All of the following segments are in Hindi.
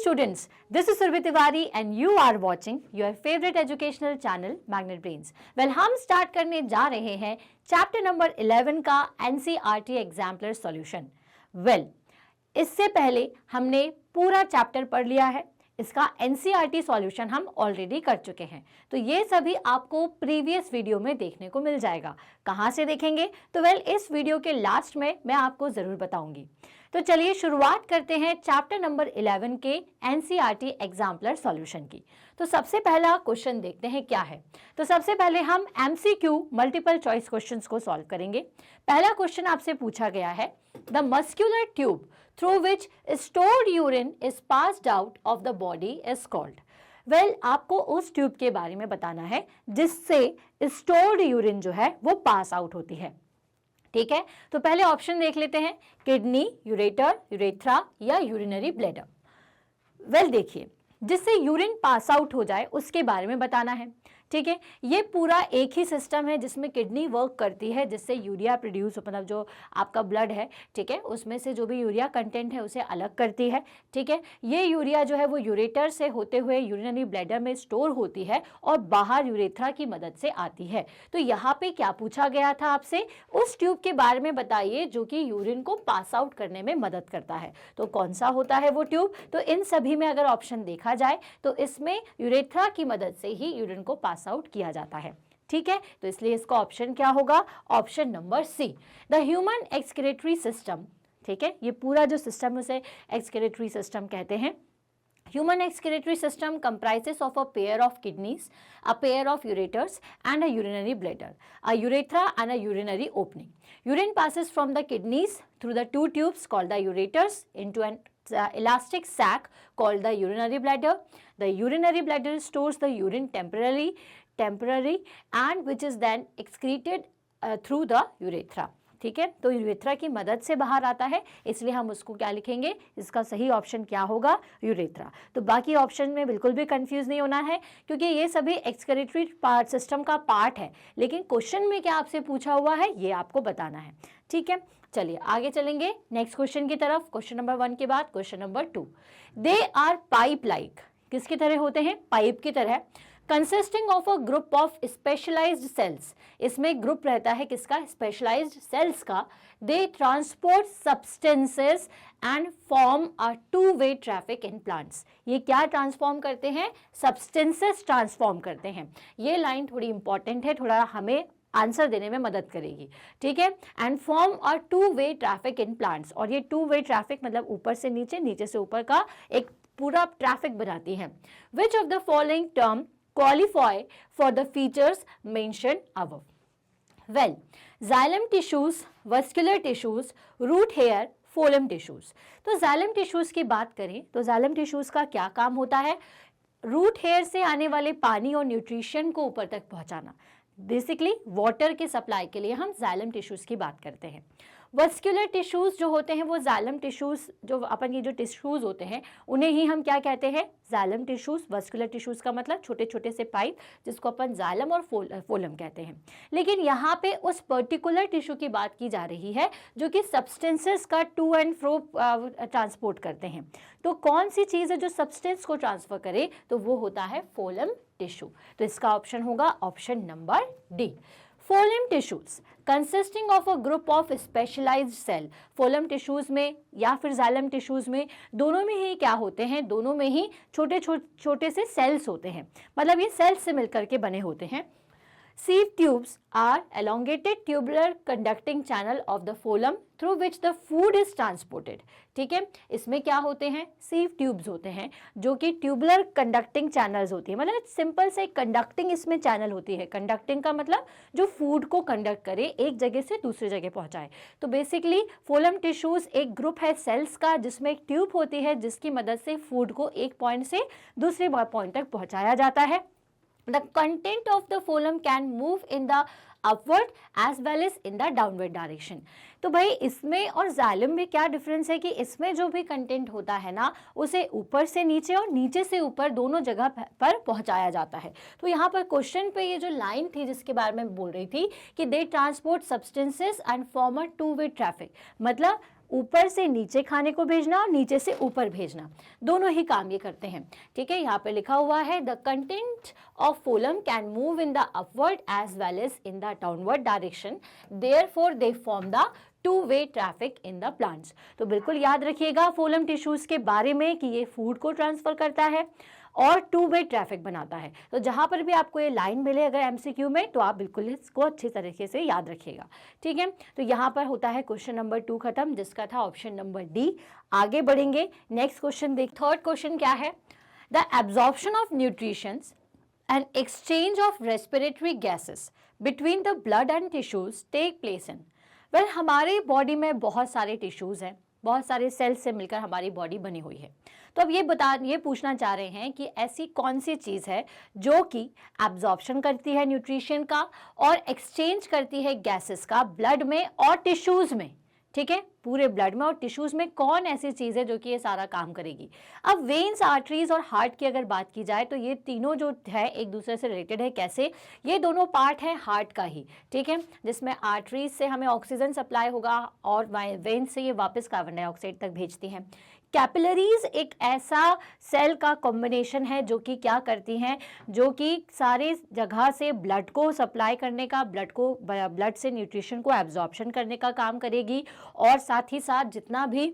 students, this is Surabhi Tiwari and you are watching your favorite educational channel Magnet Brains. Well, हम स्टार्ट करने जा रहे हैं चैप्टर नंबर 11 का NCERT एग्जाम्पलर सॉल्यूशन। इससे पहले हमने पूरा चैप्टर पढ़ लिया है, इसका NCERT सॉल्यूशन हम ऑलरेडी कर चुके हैं, तो ये सभी आपको प्रीवियस वीडियो में देखने को मिल जाएगा। कहाँ से देखेंगे? तो इस वीडियो के लास्ट में मैं आपको ज़रूर बताऊंगी। तो चलिए शुरुआत करते हैं चैप्टर नंबर 11 के NCERT एग्जाम्पलर सॉल्यूशन की। तो सबसे पहला क्वेश्चन देखते हैं क्या है। तो सबसे पहले हम MCQ मल्टीपल चॉइस क्वेश्चंस को सॉल्व करेंगे। पहला क्वेश्चन आपसे पूछा गया है, the muscular tube through which stored urine is passed out of the body is called। आपको उस ट्यूब के बारे में बताना है जिससे स्टोर्ड यूरिन जो है वो पास आउट होती है। ठीक है, तो पहले ऑप्शन देख लेते हैं, किडनी, यूरेटर, यूरेथ्रा या यूरिनरी ब्लैडर। देखिए, जिससे यूरिन पास आउट हो जाए उसके बारे में बताना है। ठीक है, ये पूरा एक ही सिस्टम है जिसमें किडनी वर्क करती है, जिससे यूरिया प्रोड्यूस, मतलब जो आपका ब्लड है, ठीक है, उसमें से जो भी यूरिया कंटेंट है उसे अलग करती है। ठीक है, ये यूरिया जो है वो यूरेटर से होते हुए यूरिनरी ब्लैडर में स्टोर होती है और बाहर यूरेथ्रा की मदद से आती है। तो यहाँ पे क्या पूछा गया था आपसे, उस ट्यूब के बारे में बताइए जो कि यूरिन को पास आउट करने में मदद करता है। तो कौन सा होता है वो ट्यूब? तो इन सभी में अगर ऑप्शन देखा जाए तो इसमें यूरेथ्रा की मदद से ही यूरिन को पास आउट किया जाता है। ठीक है, तो इसलिए इसका ऑप्शन क्या होगा? Option number C, the human excretory system. ठीक है, ये पूरा जो सिस्टम उसे एक्सक्रीटरी सिस्टम कहते हैं। Human excretory system comprises of a pair of kidneys, a pair of ureters and a urinary bladder, a urethra and a urinary opening. Urine passes from the kidneys through the two tubes called the ureters into an elastic sac called the urinary bladder. The urinary bladder stores the urine temporarily and which is then excreted through the urethra. ठीक है, तो यूरेथ्रा की मदद से बाहर आता है, इसलिए हम उसको क्या लिखेंगे? इसका सही ऑप्शन क्या होगा? यूरेथ्रा। तो बाकी ऑप्शन में बिल्कुल भी कंफ्यूज नहीं होना है क्योंकि ये सभी एक्सक्रीटरी पार्ट सिस्टम का पार्ट है, लेकिन क्वेश्चन में क्या आपसे पूछा हुआ है ये आपको बताना है। ठीक है, चलिए आगे चलेंगे नेक्स्ट क्वेश्चन की तरफ। क्वेश्चन नंबर 1 के बाद question number 2, they are pipe like, किसकी तरह होते हैं? पाइप की तरह। Consisting of a group of specialised cells, इसमें ग्रुप रहता है किसका? स्पेशलाइज्ड सेल्स का। They transport substances and form a two way traffic in plants. ये क्या ट्रांसफॉर्म करते हैं? सब्सटेंसेस ट्रांसफॉर्म करते हैं। ये लाइन थोड़ी इंपॉर्टेंट है, थोड़ा हमें आंसर देने में मदद करेगी। ठीक है, and form a two way traffic in plants, और ये टू वे ट्रैफिक मतलब ऊपर से नीचे, नीचे से ऊपर का एक पूरा ट्रैफिक बनाती है। विच of the following term qualify for the features mentioned above? Xylem tissues, vascular tissues, root hair, phloem tissues। तो xylem tissues की बात करें तो xylem tissues का क्या काम होता है? रूट हेयर से आने वाले पानी और न्यूट्रिशन को ऊपर तक पहुंचाना। बेसिकली वाटर के सप्लाई के लिए हम xylem tissues की बात करते हैं। वस्कुलर टिश्यूज जो होते हैं वो जाइलम टिश्यूज, जो अपन ये जो टिश्यूज होते हैं उन्हें ही हम क्या कहते हैं? Xylem tissues. वस्कुलर टिश्यूज का मतलब छोटे छोटे से पाइप, जिसको अपन जाइलम और फोलम कहते हैं। लेकिन यहाँ पे उस पर्टिकुलर टिश्यू की बात की जा रही है जो कि सब्सटेंसेस का टू एंड फ्रो ट्रांसपोर्ट करते हैं। तो कौन सी चीज़ है जो सब्सटेंस को ट्रांसफर करे? तो वो होता है फोलम टिश्यू। तो इसका ऑप्शन होगा option number D. Phloem tissues consisting of a group of specialised cell. Phloem tissues में या फिर जाइलम टिश्यूज में, दोनों में ही क्या होते हैं? दोनों में ही छोटे छोटे से सेल्स होते हैं, मतलब ये सेल्स से मिलकर के बने होते हैं। Sieve tubes are elongated tubular conducting channel of the phloem through which the food is transported। ठीक है, इसमें क्या होते हैं? सीव ट्यूब्स होते हैं जो कि ट्यूबुलर कंडक्टिंग चैनल्स होती है, मतलब सिंपल से कंडक्टिंग इसमें चैनल होती है। कंडक्टिंग का मतलब जो फूड को कंडक्ट करे, एक जगह से दूसरी जगह पहुंचाए। तो बेसिकली फोलम टिश्यूज एक ग्रुप है सेल्स का जिसमें एक ट्यूब होती है जिसकी मदद से फूड को एक पॉइंट से दूसरे पॉइंट तक पहुंचाया जाता है। The content of the phloem can move in the upward as well as in the downward direction। तो भाई इसमें और जाइलम में क्या डिफरेंस है कि इसमें जो भी कंटेंट होता है ना उसे ऊपर से नीचे और नीचे से ऊपर दोनों जगह पर पहुंचाया जाता है। तो यहाँ पर क्वेश्चन पे ये जो लाइन थी जिसके बारे में बोल रही थी कि they transport substances and form a two way traffic, मतलब ऊपर से नीचे खाने को भेजना और नीचे से ऊपर भेजना, दोनों ही काम ये करते हैं। ठीक है, यहाँ पे लिखा हुआ है the content of phloem can move in the upward as well as in the downward direction, therefore they form the two way traffic in the plants. तो बिल्कुल याद रखिएगा फोलम टिश्यूज के बारे में कि ये फूड को ट्रांसफर करता है और टू वे ट्रैफिक बनाता है। तो जहां पर भी आपको ये लाइन मिले अगर एमसीक्यू में, तो आप बिल्कुल इसको अच्छी तरीके से याद रखिएगा। ठीक है, तो यहाँ पर होता है क्वेश्चन नंबर 2 खत्म, जिसका था ऑप्शन नंबर डी। आगे बढ़ेंगे, नेक्स्ट क्वेश्चन देख। थर्ड क्वेश्चन क्या है? The absorption of nutritions and exchange of respiratory gases between the blood and tissues take place in. Well, हमारी बॉडी में बहुत सारे टिश्यूज हैं, बहुत सारे सेल्स से मिलकर हमारी बॉडी बनी हुई है। तो अब ये पूछना चाह रहे हैं कि ऐसी कौन सी चीज़ है जो कि एब्जॉर्प्शन करती है न्यूट्रिशन का और एक्सचेंज करती है गैसेस का ब्लड में और टिश्यूज में। ठीक है, पूरे ब्लड में और टिश्यूज में कौन ऐसी चीज़ है जो कि ये सारा काम करेगी। अब वेन्स, आर्टरीज और हार्ट की अगर बात की जाए तो ये तीनों जो है एक दूसरे से रिलेटेड है। कैसे? ये दोनों पार्ट है हार्ट का ही। ठीक है, जिसमें आर्टरीज से हमें ऑक्सीजन सप्लाई होगा और वेन्स से ये वापस कार्बन डाइऑक्साइड तक भेजती हैं। कैपिलरीज एक ऐसा सेल का कॉम्बिनेशन है जो कि क्या करती हैं, जो कि सारे जगह से ब्लड को सप्लाई करने का, ब्लड से न्यूट्रिशन को एब्जॉर्प्शन करने का काम करेगी और साथ ही साथ जितना भी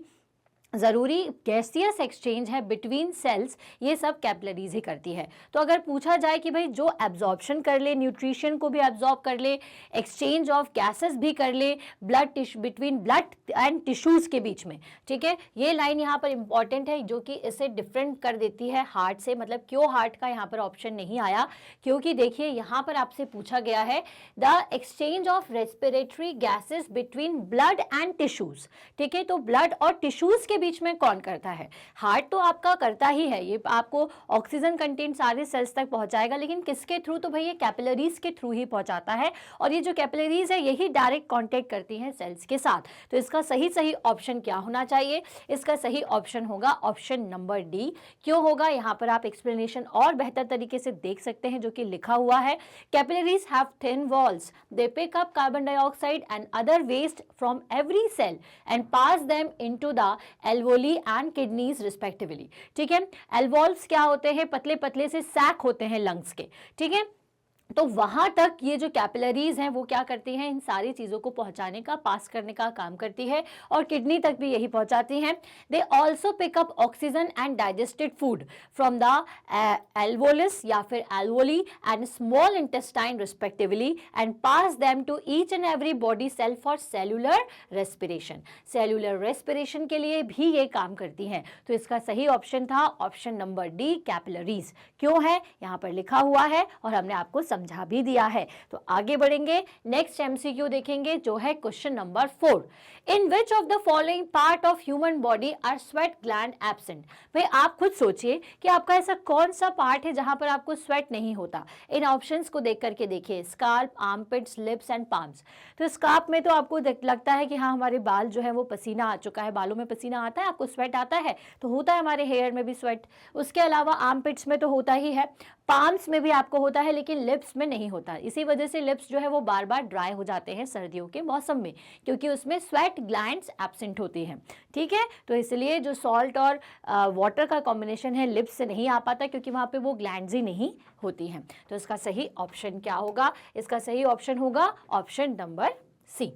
ज़रूरी गैसियस एक्सचेंज है बिटवीन सेल्स, ये सब कैपिलरीज ही करती है। तो अगर पूछा जाए कि भाई जो एब्जॉर्प्शन कर ले, न्यूट्रिशन को भी एब्जॉर्ब कर ले, एक्सचेंज ऑफ गैसेस भी कर ले बिटवीन ब्लड एंड टिश्यूज़ के बीच में, ठीक है, ये लाइन यहाँ पर इंपॉर्टेंट है जो कि इसे डिफरेंट कर देती है हार्ट से। मतलब क्यों हार्ट का यहाँ पर ऑप्शन नहीं आया? क्योंकि देखिए यहाँ पर आपसे पूछा गया है the exchange of respiratory gases between blood and tissues. ठीक है, तो ब्लड और टिश्यूज़ के बीच में कौन करता है? हार्ट तो आपका करता ही है, ये आपको ऑक्सीजन कंटेंट सारे सेल्स तक पहुंचाएगा, लेकिन किसके थ्रू? तो भाई ये कैपिलरीज के थ्रू ही पहुंचाता है और ये जो कैपिलरीज है यही डायरेक्ट कांटेक्ट करती हैं सेल्स के साथ। तो इसका सही ऑप्शन क्या होना चाहिए? इसका सही ऑप्शन होगा ऑप्शन नंबर डी। क्यों होगा? यहाँ पर आप एक्सप्लेनेशन और बेहतर तरीके से देख सकते हैं जो कि लिखा हुआ है। Capillaries have thin walls, they pick up carbon dioxide and other waste from every cell and pass them into the alveoli and kidneys respectively. ठीक है, एल्वोल्व्स क्या होते हैं? पतले पतले से सैक होते हैं लंग्स के। ठीक है, तो वहां तक ये जो कैपिलरीज हैं वो क्या करती हैं? इन सारी चीज़ों को पहुंचाने का, पास करने का काम करती है और किडनी तक भी यही पहुंचाती हैं। They also pick up oxygen and digested food from the alveolis या फिर alveoli and small intestine respectively and pass them to each and every body cell for cellular respiration. Cellular respiration के लिए भी ये काम करती हैं। तो इसका सही ऑप्शन था ऑप्शन नंबर डी, कैपिलरीज। क्यों है? यहाँ पर लिखा हुआ है और हमने आपको समझा भी दिया है। तो आगे बढ़ेंगे, नेक्स्ट एमसीक्यू देखेंगे जो है question number 4। In which of the following part of human body are sweat gland absent? भाई आप खुद सोचिए कि आपका ऐसा कौन सा पार्ट है जहां पर आपको स्वेट नहीं होता। इन ऑप्शंस को देख करके देखिए, scalp, armpits, lips and palms. तो स्काल्प में तो आपको लगता है कि हाँ हमारे बाल जो है वो पसीना आ चुका है, बालों में पसीना आता है, आपको स्वेट आता है, तो होता है हमारे हेयर में भी स्वेट। उसके अलावा आर्मपिट्स में तो होता ही है, पाम्स में भी आपको होता है, लेकिन लिप्स में नहीं होता। इसी वजह से लिप्स जो है वो बार बार ड्राई हो जाते हैं सर्दियों के मौसम में, क्योंकि उसमें स्वेट ग्लैंड्स एब्सेंट होती हैं। ठीक है, तो इसलिए जो सॉल्ट और वाटर का कॉम्बिनेशन है लिप्स से नहीं आ पाता, क्योंकि वहाँ पे वो ग्लैंड्स ही नहीं होती हैं। तो इसका सही ऑप्शन क्या होगा? इसका सही ऑप्शन होगा option number C.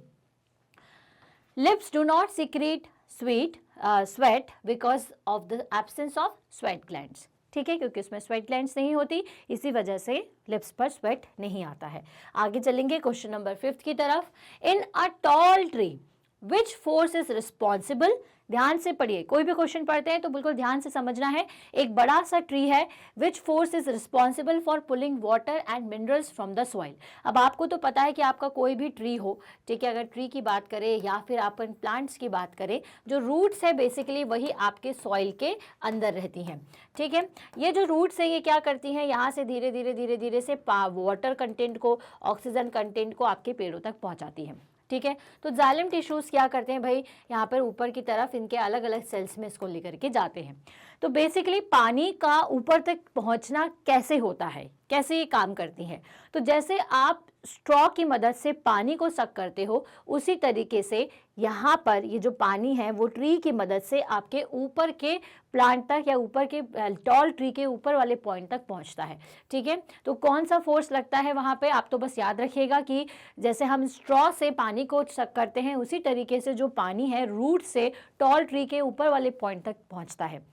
Lips do not secrete sweat because of the absence of sweat glands. ठीक है, क्योंकि उसमें स्वेट ग्लैंड्स नहीं होती, इसी वजह से लिप्स पर स्वेट नहीं आता है। आगे चलेंगे क्वेश्चन नंबर 5 की तरफ। In a tall tree which force is responsible? ध्यान से पढ़िए, कोई भी क्वेश्चन पढ़ते हैं तो बिल्कुल ध्यान से समझना है। एक बड़ा सा ट्री है, विच force is responsible for pulling water and minerals from the soil. अब आपको तो पता है कि आपका कोई भी ट्री हो, ठीक है, अगर ट्री की बात करें या फिर अपन प्लांट्स की बात करें, जो रूट्स है बेसिकली वही आपके सॉइल के अंदर रहती हैं। ठीक है, ये जो रूट्स है ये क्या करती हैं? यहाँ से धीरे धीरे से वाटर कंटेंट को, ऑक्सीजन कंटेंट को आपके पेड़ों तक पहुँचाती हैं। ठीक है, तो जाइलम टिश्यूज़ क्या करते हैं भाई? यहाँ पर ऊपर की तरफ इनके अलग अलग सेल्स में इसको लेकर के जाते हैं। तो बेसिकली पानी का ऊपर तक पहुंचना कैसे होता है, कैसे ये काम करती है, तो जैसे आप स्ट्रॉ की मदद से पानी को सक करते हो, उसी तरीके से यहाँ पर ये जो पानी है वो ट्री की मदद से आपके ऊपर के प्लांट तक या ऊपर के टॉल ट्री के ऊपर वाले पॉइंट तक पहुँचता है। ठीक है, तो कौन सा फोर्स लगता है वहाँ पे, आप तो बस याद रखिएगा कि जैसे हम स्ट्रॉ से पानी को सक करते हैं, उसी तरीके से जो पानी है रूट से टॉल ट्री के ऊपर वाले पॉइंट तक पहुँचता है।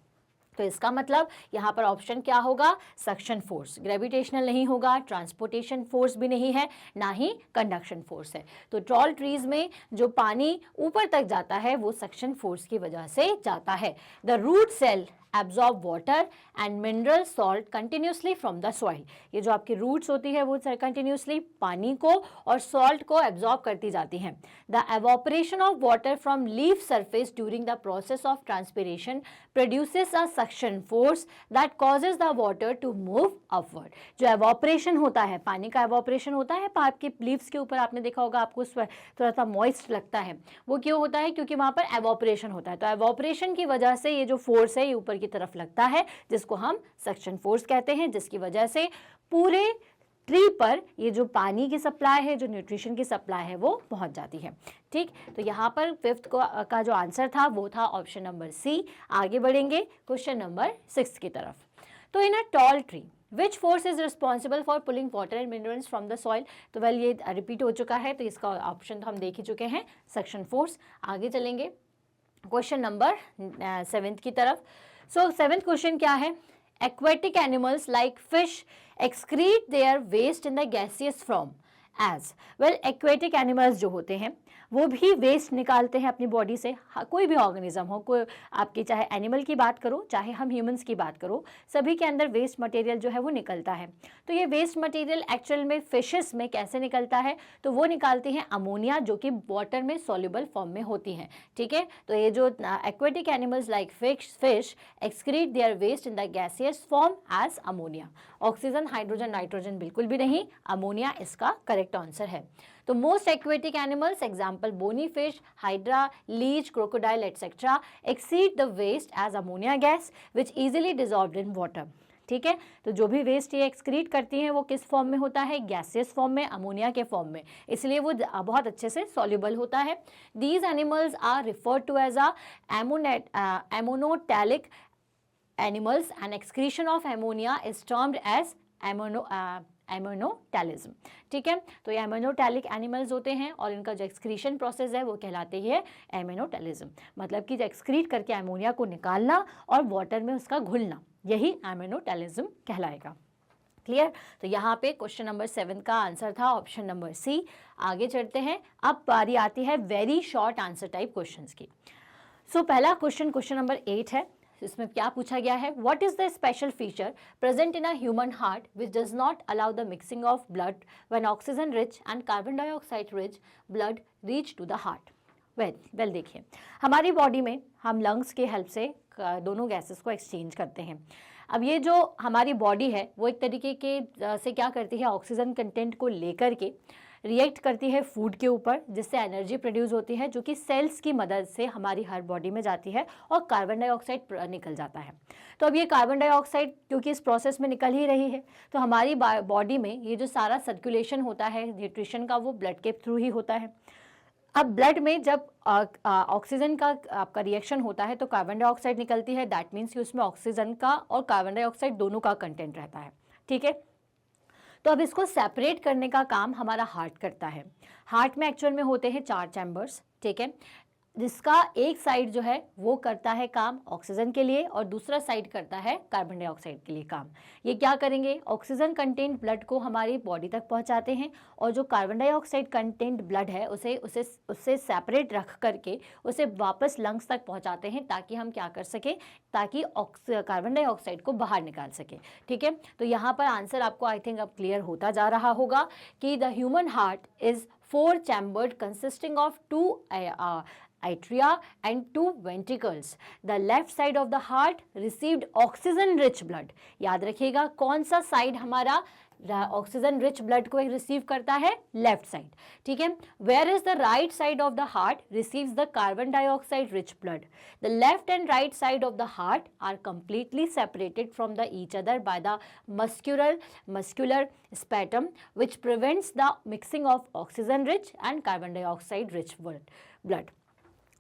तो इसका मतलब यहाँ पर ऑप्शन क्या होगा, सक्शन फोर्स। ग्रेविटेशनल नहीं होगा, ट्रांसपोर्टेशन फोर्स भी नहीं है, ना ही कंडक्शन फोर्स है। तो टॉल ट्रीज में जो पानी ऊपर तक जाता है वो सक्शन फोर्स की वजह से जाता है। The root cell absorb water and mineral salt continuously from the soil। ये जो आपकी रूट्स होती है वो कंटिन्यूसली पानी को और सॉल्ट को एब्जॉर्ब करती जाती हैं। The evaporation of water from leaf surface during the process of transpiration produces a suction force that causes the water to move upward. जो एवोपरेशन होता है, पानी का एवोपरेशन होता है, आपके लीव्स के ऊपर आपने देखा होगा आपको थोड़ा सा मॉइस्ट लगता है, वो क्यों होता है, क्योंकि वहाँ पर एवोपरेशन होता है। तो एवोपरेशन की वजह से ये जो फोर्स है ये ऊपर की तरफ लगता है, जिसको हम सक्शन फोर्स कहते हैं, जिसकी वजह से पूरे ट्री पर ये जो पानी की सप्लाई है, जो न्यूट्रिशन की सप्लाई है वो पहुंच जाती है। ठीक, तो यहाँ पर फिफ्थ का जो आंसर था वो था ऑप्शन नंबर सी। आगे बढ़ेंगे क्वेश्चन नंबर 6 की तरफ। तो in a tall tree which force is responsible for pulling water and minerals from the soil. तो वेल ये रिपीट हो चुका है, तो इसका ऑप्शन तो हम देख ही चुके हैं, सक्शन फोर्स। आगे चलेंगे क्वेश्चन नंबर 7 की तरफ। सो 7th क्वेश्चन क्या है, aquatic animals like fish excrete their waste in the gaseous form as। well aquatic animals जो होते हैं वो भी वेस्ट निकालते हैं अपनी बॉडी से। कोई भी ऑर्गेनिज्म हो, कोई आपकी चाहे एनिमल की बात करो चाहे हम ह्यूमंस की बात करो, सभी के अंदर वेस्ट मटेरियल जो है वो निकलता है। तो ये वेस्ट मटेरियल एक्चुअल में फिशेस में कैसे निकलता है, तो वो निकालती हैं अमोनिया, जो कि वाटर में सॉल्युबल फॉर्म में होती हैं। ठीक है, तो ये जो aquatic animals like fish excrete their waste in the gaseous form as ammonia. Oxygen, hydrogen, nitrogen बिल्कुल भी नहीं, अमोनिया इसका करेक्ट आंसर है। तो most aquatic animals example bony fish, hydra, leech, crocodile etcetera exceed the waste as ammonia gas which easily dissolved in water. ठीक है, तो जो भी वेस्ट ये एक्सक्रीट करती हैं वो किस फॉर्म में होता है, गैसियस फॉर्म में, अमोनिया के फॉर्म में, इसलिए वो बहुत अच्छे से सॉल्युबल होता है। These animals are referred to as a ammonotelic animals and excretion of ammonia is termed as ammonotelism. ठीक है, तो ये एमोनोटैलिक एनिमल्स होते हैं और इनका जो एक्सक्रीशन प्रोसेस है वो कहलाती है एमोनोटैलिज्म। मतलब कि जो एक्सक्रीट करके एमोनिया को निकालना और वाटर में उसका घुलना, यही एमोनोटैलिज्म कहलाएगा। क्लियर, तो यहाँ पे क्वेश्चन नंबर 7 का आंसर था ऑप्शन नंबर सी। आगे चलते हैं, अब बारी आती है very short answer type questions की। सो पहला क्वेश्चन नंबर 8 है। इसमें क्या पूछा गया है, what is the special feature present in a human heart which does not allow the mixing of blood when oxygen rich and carbon dioxide rich blood reach to the heart. Well देखिए, हमारी बॉडी में हम लंग्स के हेल्प से दोनों गैसेस को एक्सचेंज करते हैं। अब ये जो हमारी बॉडी है वो एक तरीके के से क्या करती है, ऑक्सीजन कंटेंट को लेकर के रिएक्ट करती है फूड के ऊपर, जिससे एनर्जी प्रोड्यूस होती है, जो कि सेल्स की मदद से हमारी हर बॉडी में जाती है और कार्बन डाइऑक्साइड निकल जाता है। तो अब ये कार्बन डाइऑक्साइड क्योंकि इस प्रोसेस में निकल ही रही है, तो हमारी बॉडी में ये जो सारा सर्कुलेशन होता है न्यूट्रिशन का, वो ब्लड के थ्रू ही होता है। अब ब्लड में जब ऑक्सीजन का आपका रिएक्शन होता है तो कार्बन डाइऑक्साइड निकलती है, दैट मीन्स कि उसमें ऑक्सीजन का और कार्बन डाइऑक्साइड दोनों का कंटेंट रहता है। ठीक है, तो अब इसको सेपरेट करने का काम हमारा हार्ट करता है। हार्ट में एक्चुअल में होते हैं 4 चैम्बर्स। ठीक है, जिसका एक साइड जो है वो करता है काम ऑक्सीजन के लिए और दूसरा साइड करता है कार्बन डाइऑक्साइड के लिए काम। ये क्या करेंगे, ऑक्सीजन कंटेंट ब्लड को हमारी बॉडी तक पहुंचाते हैं और जो कार्बन डाइऑक्साइड कंटेंट ब्लड है उससे सेपरेट रख करके उसे वापस लंग्स तक पहुंचाते हैं, ताकि हम क्या कर सकें, ताकि कार्बन डाइऑक्साइड को बाहर निकाल सके। ठीक है, तो यहाँ पर आंसर आपको आई थिंक अब क्लियर होता जा रहा होगा कि the human heart is 4 chambered consisting of 2 atria and 2 ventricles. The left side of the heart received oxygen rich blood. याद रखिएगा कौन सा साइड हमारा ऑक्सीजन रिच ब्लड को रिसीव करता है लेफ्ट साइड, ठीक है। Where is the right side of the heart receives the carbon dioxide rich blood. The left and right side of the heart are completely separated from the each other by the muscular septum which prevents the mixing of oxygen rich and carbon dioxide rich blood।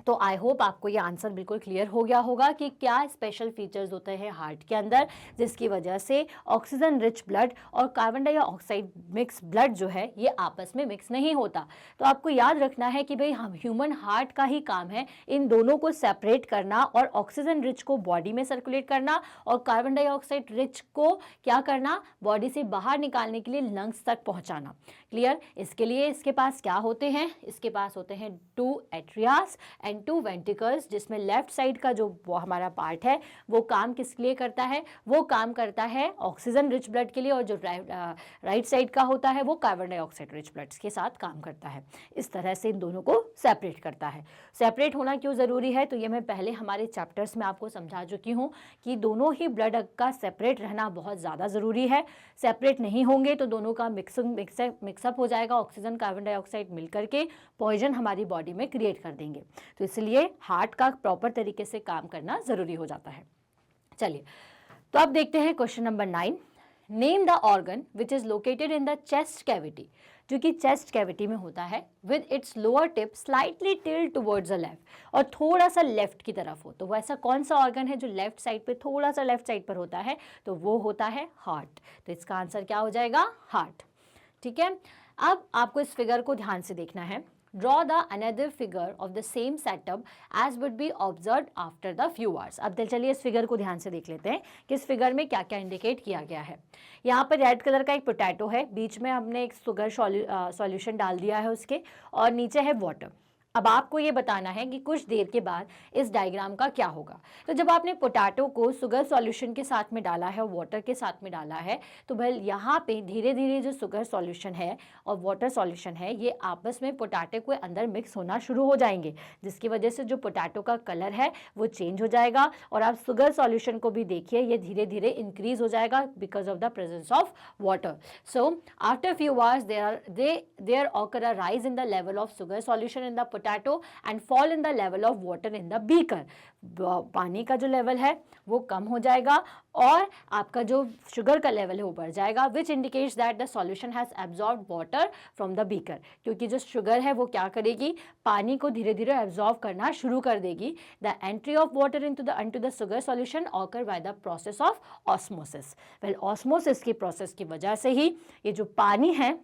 तो आई होप आपको ये आंसर बिल्कुल क्लियर हो गया होगा कि क्या स्पेशल फीचर्स होते हैं हार्ट के अंदर जिसकी वजह से ऑक्सीजन रिच ब्लड और कार्बन डाइऑक्साइड मिक्स ब्लड जो है ये आपस में मिक्स नहीं होता। तो आपको याद रखना है कि भाई हम ह्यूमन हार्ट का ही काम है इन दोनों को सेपरेट करना और ऑक्सीजन रिच को बॉडी में सर्कुलेट करना और कार्बन डाइऑक्साइड रिच को क्या करना, बॉडी से बाहर निकालने के लिए लंग्स तक पहुंचाना। क्लियर। इसके लिए इसके पास क्या होते हैं, इसके पास होते हैं 2 एट्रियास एंड 2 वेंट्रिकल्स, जिसमें लेफ्ट साइड का जो हमारा पार्ट है वो काम किसके लिए करता है, वो काम करता है ऑक्सीजन रिच ब्लड के लिए, और जो राइट साइड का होता है वो कार्बन डाइऑक्साइड रिच ब्लड के साथ काम करता है। इस तरह से इन दोनों को सेपरेट करता है। सेपरेट होना क्यों ज़रूरी है, तो ये मैं पहले हमारे चैप्टर्स में आपको समझा चुकी हूँ कि दोनों ही ब्लड का सेपरेट रहना बहुत ज़्यादा ज़रूरी है। सेपरेट नहीं होंगे तो दोनों का मिक्सअप हो जाएगा, ऑक्सीजन कार्बन डाइऑक्साइड मिलकर के पॉइजन हमारी बॉडी में क्रिएट कर देंगे। तो इसलिए हार्ट का प्रॉपर तरीके से काम करना ज़रूरी हो जाता है। चलिए तो अब देखते हैं question number 9। Name the organ which is located in the chest cavity, जो कि चेस्ट कैविटी में होता है, with its lower tip slightly tilt towards the left, और थोड़ा सा लेफ्ट की तरफ हो। तो वो ऐसा कौन सा ऑर्गन है जो लेफ्ट साइड पे थोड़ा सा लेफ्ट साइड पर होता है, तो वो होता है हार्ट। तो इसका आंसर क्या हो जाएगा, हार्ट। ठीक है। अब आपको इस फिगर को ध्यान से देखना है। Draw the another figure of the same setup as would be observed after the few hours। अब चलिए इस फिगर को ध्यान से देख लेते हैं कि इस फिगर में क्या क्या इंडिकेट किया गया है। यहाँ पर रेड कलर का एक पोटैटो है, बीच में हमने एक शुगर सॉल्यूशन डाल दिया है उसके, और नीचे है वाटर। अब आपको ये बताना है कि कुछ देर के बाद इस डायग्राम का क्या होगा। तो जब आपने पोटैटो को शुगर सॉल्यूशन के साथ में डाला है और वाटर के साथ में डाला है, तो भाई यहाँ पे धीरे धीरे जो शुगर सॉल्यूशन है और वाटर सॉल्यूशन है ये आपस में पोटैटो के अंदर मिक्स होना शुरू हो जाएंगे, जिसकी वजह से जो पोटैटो का कलर है वो चेंज हो जाएगा। और आप शुगर सॉल्यूशन को भी देखिए, ये धीरे धीरे इंक्रीज हो जाएगा because of the presence of water. So after few hours there occur a rise in the level of sugar solution in the potato and fall in the level of water in the beaker। पानी का जो लेवल है वो कम हो जाएगा और आपका जो शुगर का लेवल है वो बढ़ जाएगा, which indicates that the solution has absorbed water from the beaker। क्योंकि जो शुगर है वो क्या करेगी, पानी को धीरे धीरे एब्जॉर्ब करना शुरू कर देगी। The entry of water into the sugar solution occur by the process of osmosis। well osmosis की प्रोसेस की वजह से ही ये जो पानी है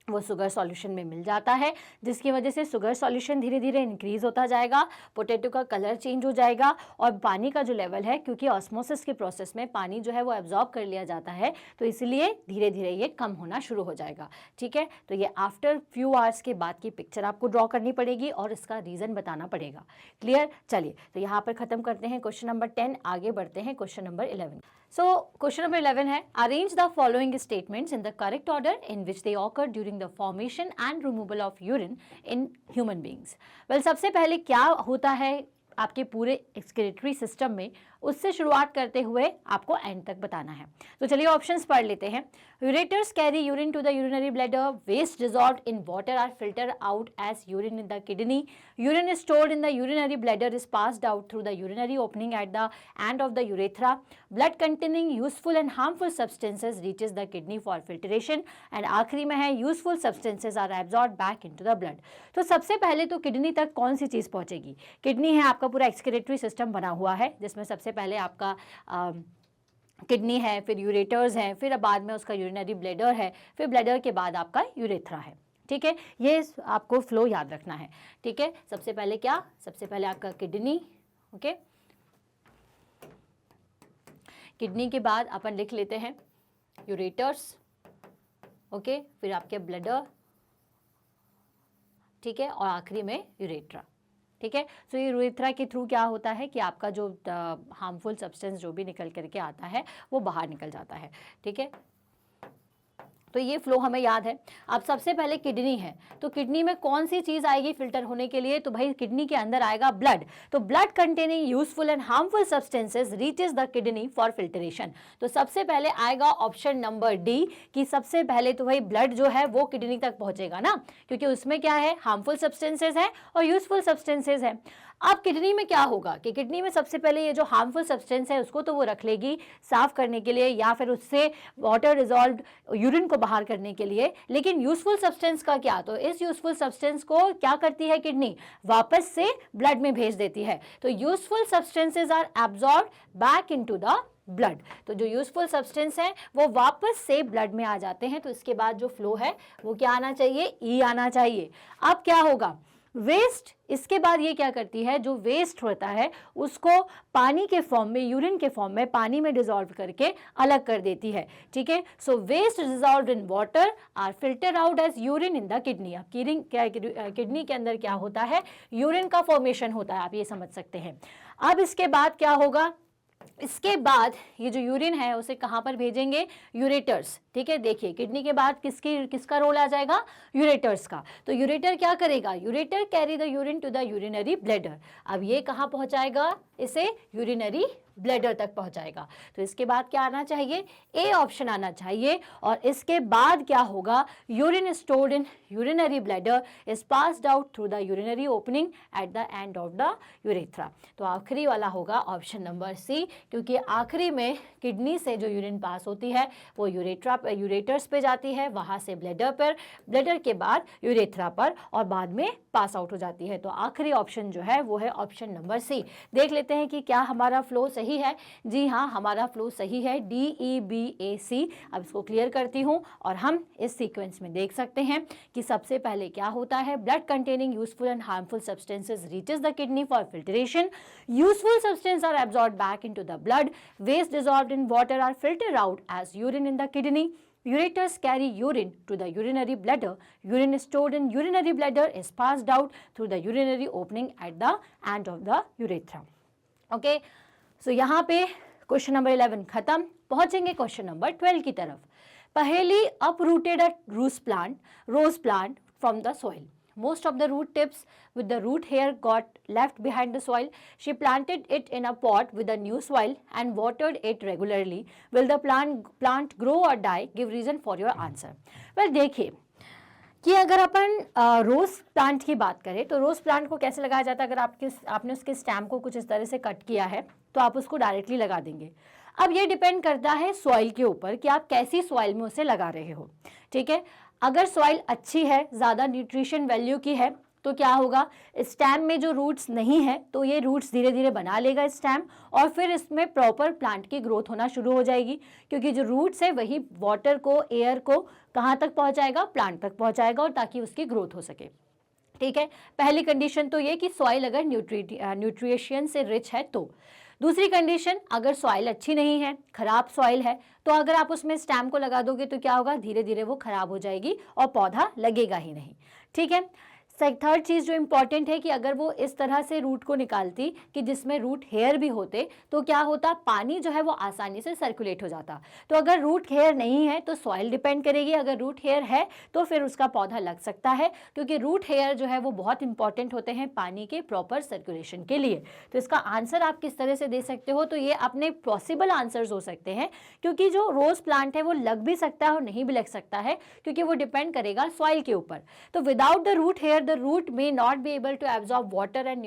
वो शुगर सॉल्यूशन में मिल जाता है, जिसकी वजह से शुगर सॉल्यूशन धीरे धीरे इंक्रीज होता जाएगा, पोटैटो का कलर चेंज हो जाएगा और पानी का जो लेवल है, क्योंकि ऑस्मोसिस के प्रोसेस में पानी जो है वो एब्जॉर्ब कर लिया जाता है, तो इसलिए धीरे धीरे ये कम होना शुरू हो जाएगा। ठीक है। तो ये आफ्टर फ्यू आवर्स के बाद की पिक्चर आपको ड्रॉ करनी पड़ेगी और इसका रीज़न बताना पड़ेगा। क्लियर। चलिए तो यहाँ पर ख़त्म करते हैं क्वेश्चन नंबर 10, आगे बढ़ते हैं question number 11। So question number 11 है, arrange the following statements in the correct order in which they occur during the formation and removal of urine in human beings। well सबसे पहले क्या होता है आपके पूरे एक्सक्रीटरी सिस्टम में, उससे शुरुआत करते हुए आपको एंड तक बताना है। तो चलिए ऑप्शंस पढ़ लेते हैं। Ureters carry urine to the urinary bladder, waste dissolved in water are filter out as urine in the kidney, urine is stored in the urinary bladder is passed out through the urinary opening at the end of the urethra, blood containing useful and harmful substances reaches the kidney for filtration, and आखिरी में है useful substances are absorb back into the blood. तो सबसे पहले तो किडनी तक कौन सी चीज़ पहुंचेगी, किडनी है आपका पूरा एक्सक्रीटरी सिस्टम बना हुआ है, जिसमें सबसे पहले आपका किडनी है, फिर यूरेटर्स हैं, फिर बाद में उसका यूरिनरी ब्लैडर है, फिर ब्लैडर के बाद आपका यूरेथ्रा है। ठीक है, ये आपको फ्लो याद रखना है। ठीक है, सबसे पहले क्या, सबसे पहले आपका किडनी, ओके, किडनी के बाद अपन लिख लेते हैं यूरेटर्स, ओके, फिर आपके ब्लैडर, ठीक है, और आखिरी में यूरेथ्रा। ठीक है। सो ये यूरेथ्रा के थ्रू क्या होता है कि आपका जो हार्मफुल सब्सटेंस जो भी निकल करके आता है वो बाहर निकल जाता है। ठीक है, तो ये फ्लो हमें याद है। अब सबसे पहले किडनी है, तो किडनी में कौन सी चीज आएगी फिल्टर होने के लिए, तो भाई किडनी के अंदर आएगा ब्लड। तो blood containing useful and harmful substances reaches the kidney for filtration. तो सबसे पहले आएगा ऑप्शन नंबर डी कि सबसे पहले तो भाई ब्लड जो है वो किडनी तक पहुंचेगा ना, क्योंकि उसमें क्या है, हार्मफुल सब्सटेंसेस है और यूजफुल सब्सटेंसेस है। अब किडनी में क्या होगा कि किडनी में सबसे पहले ये जो हार्मफुल सब्सटेंस है उसको तो वो रख लेगी साफ करने के लिए या फिर उससे वाटर डिजॉल्व यूरिन को बाहर करने के लिए, लेकिन यूजफुल सब्सटेंस का क्या, तो इस यूजफुल सब्सटेंस को क्या करती है किडनी, वापस से ब्लड में भेज देती है। तो useful substances are absorb back into the blood. तो जो यूजफुल सब्सटेंस है वो वापस से ब्लड में आ जाते हैं। तो इसके बाद जो फ्लो है वो क्या आना चाहिए, ई आना चाहिए। अब क्या होगा, वेस्ट, इसके बाद ये क्या करती है, जो वेस्ट होता है उसको पानी के फॉर्म में, यूरिन के फॉर्म में पानी में डिसॉल्व करके अलग कर देती है। ठीक है, so waste dissolved in water are filter out as urine in the kidney. अब किडनी के अंदर क्या होता है, यूरिन का फॉर्मेशन होता है, आप ये समझ सकते हैं। अब इसके बाद क्या होगा, इसके बाद ये जो यूरिन है उसे कहाँ पर भेजेंगे, यूरेटर्स। ठीक है, देखिए किडनी के बाद किसका रोल आ जाएगा, यूरेटर्स का। तो यूरेटर क्या करेगा, ureter carry the urine to the urinary bladder. अब ये कहाँ पहुंचाएगा, इसे यूरिनरी ब्लैडर तक पहुंचाएगा। तो इसके बाद क्या आना चाहिए, ए ऑप्शन आना चाहिए। और इसके बाद क्या होगा, urine stored in urinary bladder is passed out through the urinary opening at the end of the urethra. तो आखिरी वाला होगा ऑप्शन नंबर सी, क्योंकि आखिरी में किडनी से जो यूरिन पास होती है वो यूरेटर्स पे जाती है, वहां से ब्लैडर पर, ब्लैडर के बाद यूरेथ्रा पर और बाद में पास आउट हो जाती है। तो आखिरी ऑप्शन जो है वो है ऑप्शन नंबर सी। देख लेते हैं कि क्या हमारा फ्लो सही है। जी हाँ, हमारा फ्लो सही है, DEBAC। अब इसको क्लियर करती हूँ और हम इस सीक्वेंस में देख सकते हैं कि सबसे पहले क्या होता है, blood containing useful and harmful substances reaches the kidney for filtration, useful substance are absorbed back into the blood, waste dissolved in water are filtered out as urine in the kidney, ureters carry urine to the urinary bladder, urine stored in urinary bladder is passed out through the urinary opening at the end of the urethra. Okay, so यहाँ पे क्वेश्चन नंबर 11 खत्म, पहुंचेंगे क्वेश्चन नंबर 12 की तरफ। पहली uprooted a rose plant from the soil. Most of the root tips with the root hair got left behind the soil. She planted it in a pot with the new soil and watered it regularly. Will the plant grow or die? Give reason for your answer. Well, देखिए कि अगर अपन रोज प्लांट की बात करें तो रोज प्लांट को कैसे लगाया जाता है, अगर आपने उसके स्टेम को कुछ इस तरह से कट किया है तो आप उसको डायरेक्टली लगा देंगे। अब ये डिपेंड करता है सॉइल के ऊपर कि आप कैसी सॉइल में उसे लगा रहे हो। ठीक है, अगर सॉइल अच्छी है, ज़्यादा न्यूट्रिशन वैल्यू की है, तो क्या होगा, स्टेम में जो रूट्स नहीं है तो ये रूट्स धीरे धीरे बना लेगा स्टेम और फिर इसमें प्रॉपर प्लांट की ग्रोथ होना शुरू हो जाएगी, क्योंकि जो रूट्स है वही वाटर को, एयर को कहाँ तक पहुँचाएगा, प्लांट तक पहुँचाएगा, और ताकि उसकी ग्रोथ हो सके। ठीक है, पहली कंडीशन तो ये कि सॉइल अगर न्यूट्रिशन से रिच है तो। दूसरी कंडीशन, अगर सॉइल अच्छी नहीं है, खराब सॉइल है, तो अगर आप उसमें स्टेम को लगा दोगे तो क्या होगा, धीरे धीरे वो खराब हो जाएगी और पौधा लगेगा ही नहीं। ठीक है, थर्ड चीज़ जो इम्पॉर्टेंट है कि अगर वो इस तरह से रूट को निकालती कि जिसमें रूट हेयर भी होते तो क्या होता, पानी जो है वो आसानी से सर्कुलेट हो जाता। तो अगर रूट हेयर नहीं है तो सॉइल डिपेंड करेगी, अगर रूट हेयर है तो फिर उसका पौधा लग सकता है, क्योंकि रूट हेयर जो है वो बहुत इंपॉर्टेंट होते हैं पानी के प्रॉपर सर्कुलेशन के लिए। तो इसका आंसर आप किस तरह से दे सकते हो, तो ये अपने पॉसिबल आंसर्स हो सकते हैं, क्योंकि जो रोज प्लांट है वो लग भी सकता है और नहीं भी लग सकता है, क्योंकि वो डिपेंड करेगा सॉइल के ऊपर। तो without the root hair the root may not be able to absorb water and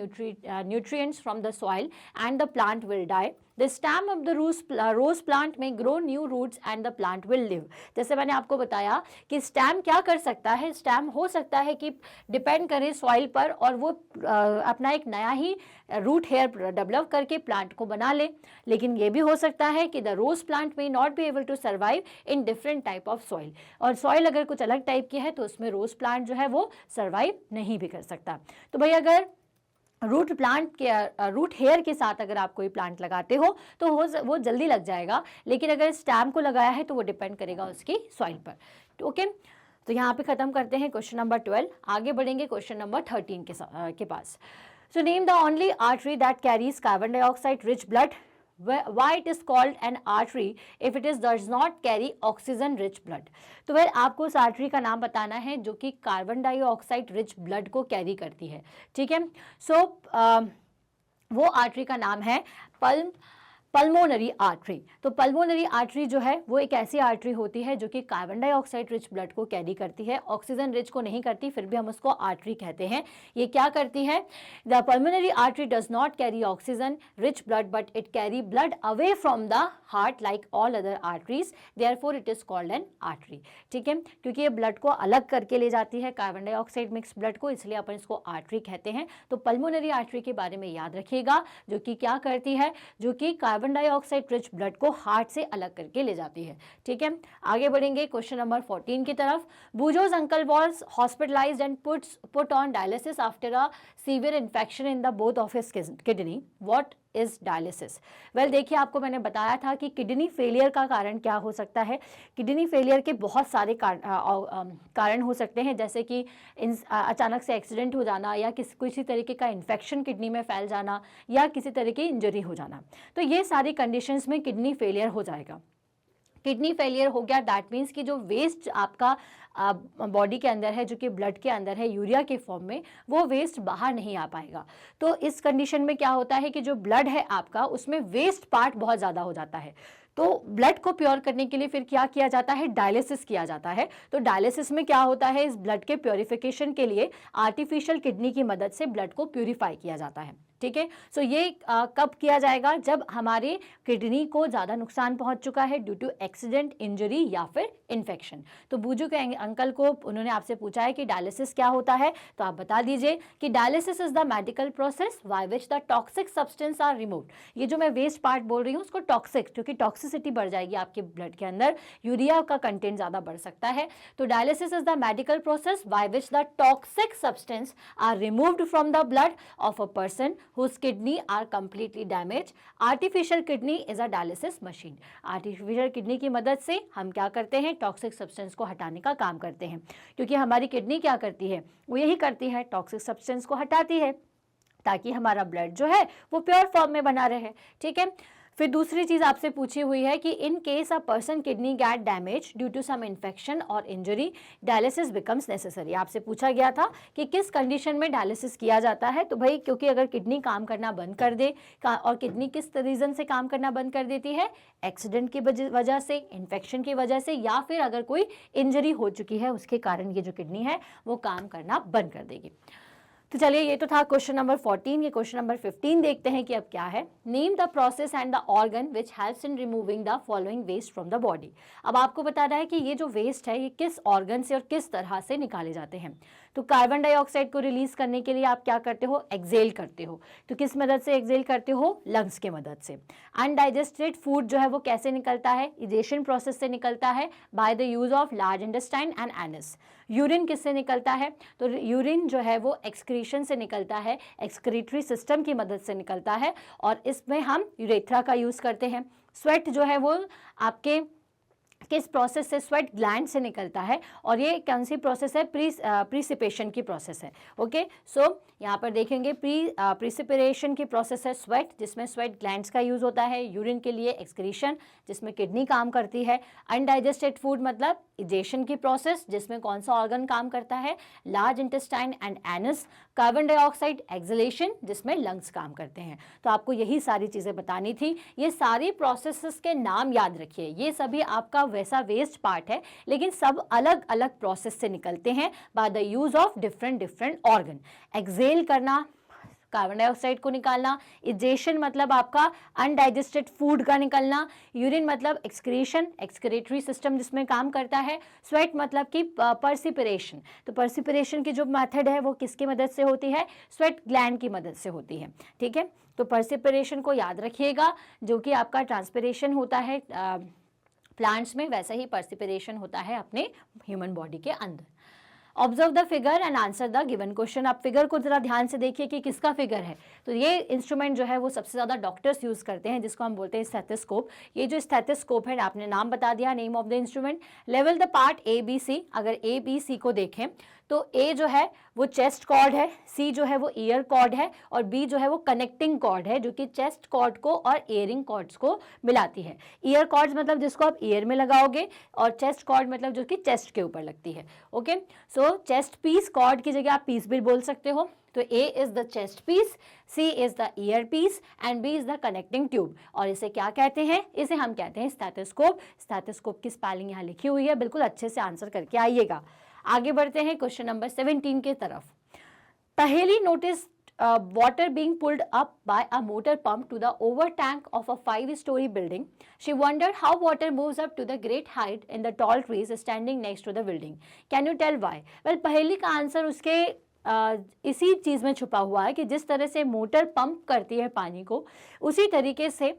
nutrients from the soil and the plant will die. The stem of the rose plant may grow new roots and the plant will live. जैसे मैंने आपको बताया कि स्टेम क्या कर सकता है, स्टेम हो सकता है कि डिपेंड करे सॉइल पर और वो अपना एक नया ही रूट हेयर डेवलप करके प्लांट को बना ले, लेकिन ये भी हो सकता है कि the rose plant may not be able to survive in different type of soil, और सॉइल अगर कुछ अलग टाइप की है तो उसमें रोज प्लांट जो है वो सर्वाइव नहीं भी कर सकता। तो भाई अगर रूट हेयर के साथ अगर आप कोई प्लांट लगाते हो तो वो जल्दी लग जाएगा, लेकिन अगर स्टेम को लगाया है तो वो डिपेंड करेगा उसकी सॉइल पर। ओके, तो यहाँ पे ख़त्म करते हैं क्वेश्चन नंबर 12, आगे बढ़ेंगे क्वेश्चन नंबर 13 के पास। So name the only artery that carries carbon dioxide rich blood. Why it is called an artery if it is does not carry oxygen rich blood? तो वेल आपको उस आर्टरी का नाम बताना है जो कि कार्बन डाइऑक्साइड रिच ब्लड को कैरी करती है, ठीक है। सो वो आर्टरी का नाम है पल्मोनरी आर्टरी। तो पल्मोनरी आर्टरी जो है वो एक ऐसी आर्टरी होती है जो कि कार्बन डाइऑक्साइड रिच ब्लड को कैरी करती है, ऑक्सीजन रिच को नहीं करती, फिर भी हम उसको आर्टरी कहते हैं। ये क्या करती है? The pulmonary artery does not carry oxygen rich blood but it carry blood away from the heart like all other arteries, therefore it is called an artery, ठीक है। क्योंकि ये ब्लड को अलग करके ले जाती है, कार्बन डाइऑक्साइड मिक्स ब्लड को, इसलिए अपन इसको आर्टरी कहते हैं। तो पल्मोनरी आर्टरी के बारे में याद रखिएगा, जो कि क्या करती है, जो कि कार्बन डाइऑक्साइड रिच ब्लड को हार्ट से अलग करके ले जाती है, ठीक है। आगे बढ़ेंगे क्वेश्चन नंबर 14 की तरफ। Boojo's uncle was hospitalised and put on dialysis after a severe infection in the both of his kidney. What is dialysis? Well देखिए, आपको मैंने बताया था कि किडनी फेलियर का कारण क्या हो सकता है। किडनी फेलियर के बहुत सारे कारण हो सकते हैं, जैसे कि अचानक से एक्सीडेंट हो जाना, या किसी तरीके का इन्फेक्शन किडनी में फैल जाना, या किसी तरह की इंजरी हो जाना। तो ये सारी कंडीशंस में किडनी फेलियर हो जाएगा। किडनी फेलियर हो गया, दैट मीन्स कि जो वेस्ट आपका बॉडी के अंदर है, जो कि ब्लड के अंदर है यूरिया के फॉर्म में, वो वेस्ट बाहर नहीं आ पाएगा। तो इस कंडीशन में क्या होता है कि जो ब्लड है आपका, उसमें वेस्ट पार्ट बहुत ज़्यादा हो जाता है। तो ब्लड को प्योर करने के लिए फिर क्या किया जाता है? डायलिसिस किया जाता है। तो डायलिसिस में क्या होता है? इस ब्लड के प्योरिफिकेशन के लिए आर्टिफिशियल किडनी की मदद से ब्लड को प्यूरिफाई किया जाता है, ठीक है। सो ये कब किया जाएगा? जब हमारे किडनी को ज़्यादा नुकसान पहुंच चुका है ड्यू टू एक्सीडेंट, इंजरी या फिर इन्फेक्शन। तो बूजू के अंकल को उन्होंने आपसे पूछा है कि डायलिसिस क्या होता है, तो आप बता दीजिए कि dialysis is the medical process by which the toxic substance are removed. ये जो मैं वेस्ट पार्ट बोल रही हूँ उसको टॉक्सिक, क्योंकि टॉक्सिसिटी बढ़ जाएगी आपके ब्लड के अंदर, यूरिया का कंटेंट ज़्यादा बढ़ सकता है। तो dialysis is the medical process by which the toxic substance are removed from the blood of a person whose kidney are completely damaged. Artificial kidney is a dialysis machine. Artificial kidney की मदद से हम क्या करते हैं? टॉक्सिक सब्सटेंस को हटाने का काम करते हैं, क्योंकि हमारी किडनी क्या करती है? वो यही करती है, टॉक्सिक सब्सटेंस को हटाती है, ताकि हमारा ब्लड जो है वो प्योर फॉर्म में बना रहे, ठीक है। फिर दूसरी चीज़ आपसे पूछी हुई है कि in case a person kidney get damage due to some infection और इंजरी, डायलिसिस बिकम्स नेसेसरी। आपसे पूछा गया था कि किस कंडीशन में डायलिसिस किया जाता है। तो भाई, क्योंकि अगर किडनी काम करना बंद कर दे, और किडनी किस रीज़न से काम करना बंद कर देती है? एक्सीडेंट की वजह से, इन्फेक्शन की वजह से, या फिर अगर कोई इंजरी हो चुकी है उसके कारण ये जो किडनी है वो काम करना बंद कर देगी। तो चलिए, ये तो था क्वेश्चन नंबर 14। ये क्वेश्चन नंबर 15 देखते हैं कि अब क्या है। Name the process and the organ which helps in removing the following waste from the body. अब आपको बताना है कि ये जो वेस्ट है ये किस ऑर्गन से और किस तरह से निकाले जाते हैं। तो कार्बन डाइऑक्साइड को रिलीज करने के लिए आप क्या करते हो? एक्सेल करते हो। तो किस मदद से एक्सेल करते हो? लंग्स के मदद से। अनडाइजेस्टेड फूड जो है वो कैसे निकलता है? इजेशन प्रोसेस से निकलता है, bye the use of large intestine and anus. Urine किससे निकलता है? तो यूरिन जो है वो एक्सक्रीशन से निकलता है, एक्सक्रीटरी सिस्टम की मदद से निकलता है, और इसमें हम यूरेथ्रा का यूज़ करते हैं। स्वेट जो है वो आपके किस प्रोसेस से? स्वेट ग्लैंड से निकलता है, और ये कौन सी प्रोसेस है? प्रीसिपेशन की प्रोसेस है। ओके, सो यहाँ पर देखेंगे प्रीसिपिरेशन की प्रोसेस है स्वेट, जिसमें स्वेट ग्लैंड्स का यूज़ होता है। यूरिन के लिए एक्सक्रीशन, जिसमें किडनी काम करती है। अनडाइजेस्टेड फूड मतलब इजेशन की प्रोसेस, जिसमें कौन सा ऑर्गन काम करता है? Large intestine and anus. Carbon dioxide acceleration, जिसमें लंग्स काम करते हैं। तो आपको यही सारी चीज़ें बतानी थी। ये सारी प्रोसेसेस के नाम याद रखिए, ये सभी आपका वैसा वेस्ट पार्ट है, लेकिन सब अलग अलग प्रोसेस से निकलते हैं by the use of different organ. Exhale करना, कार्बन डाइऑक्साइड को निकालना। इजेशन मतलब आपका अनडाइजेस्टेड फूड का निकलना। यूरिन मतलब एक्सक्रीशन, एक्सक्रीटरी सिस्टम जिसमें काम करता है। स्वेट मतलब कि पर्सिपिरेशन। तो पर्सिपिरेशन की जो मेथड है वो किसकी मदद से होती है? स्वेट ग्लैंड की मदद से होती है, ठीक है। तो पर्सिपिरेशन को याद रखिएगा, जो कि आपका ट्रांसपिरेशन होता है प्लांट्स में, वैसा ही पर्सिपिरेशन होता है अपने ह्यूमन बॉडी के अंदर। Observe the figure and answer the given question. आप फिगर को जरा ध्यान से देखिए कि किसका फिगर है। तो ये इंस्ट्रूमेंट जो है वो सबसे ज़्यादा डॉक्टर्स यूज़ करते हैं, जिसको हम बोलते हैं स्टेथोस्कोप। ये जो स्टेथोस्कोप है, आपने नाम बता दिया, नेम ऑफ द इंस्ट्रूमेंट। लेवल the part A B C. अगर ए बी सी को देखें तो ए जो है वो चेस्ट कॉर्ड है, सी जो है वो ईयर कॉर्ड है और बी जो है वो कनेक्टिंग कॉर्ड है जो कि चेस्ट कॉर्ड को और ईयरिंग कॉर्ड्स को मिलाती है। ईयर कॉर्ड्स मतलब जिसको आप ईयर में लगाओगे और चेस्ट कॉर्ड मतलब जो कि चेस्ट के ऊपर लगती है। ओके, सो चेस्ट पीस, कॉर्ड की जगह आप पीस भी बोल सकते हो। तो A is the chest piece, C is the ear piece and B is the connecting tube. और इसे क्या कहते हैं? इसे हम कहते हैं स्टेथोस्कोप। स्टेथोस्कोप की स्पेलिंग यहाँ लिखी हुई है, बिल्कुल अच्छे से आंसर करके आइएगा। आगे बढ़ते हैं क्वेश्चन नंबर 17 की तरफ। पहेली notice water being pulled up by a motor pump to the over tank of a 5-story building. She wondered how water moves up to the great height in the tall trees standing next to the building. Can you tell why? Well, पहेली का आंसर उसके इसी चीज़ में छुपा हुआ है कि जिस तरह से मोटर पंप करती है पानी को, उसी तरीके से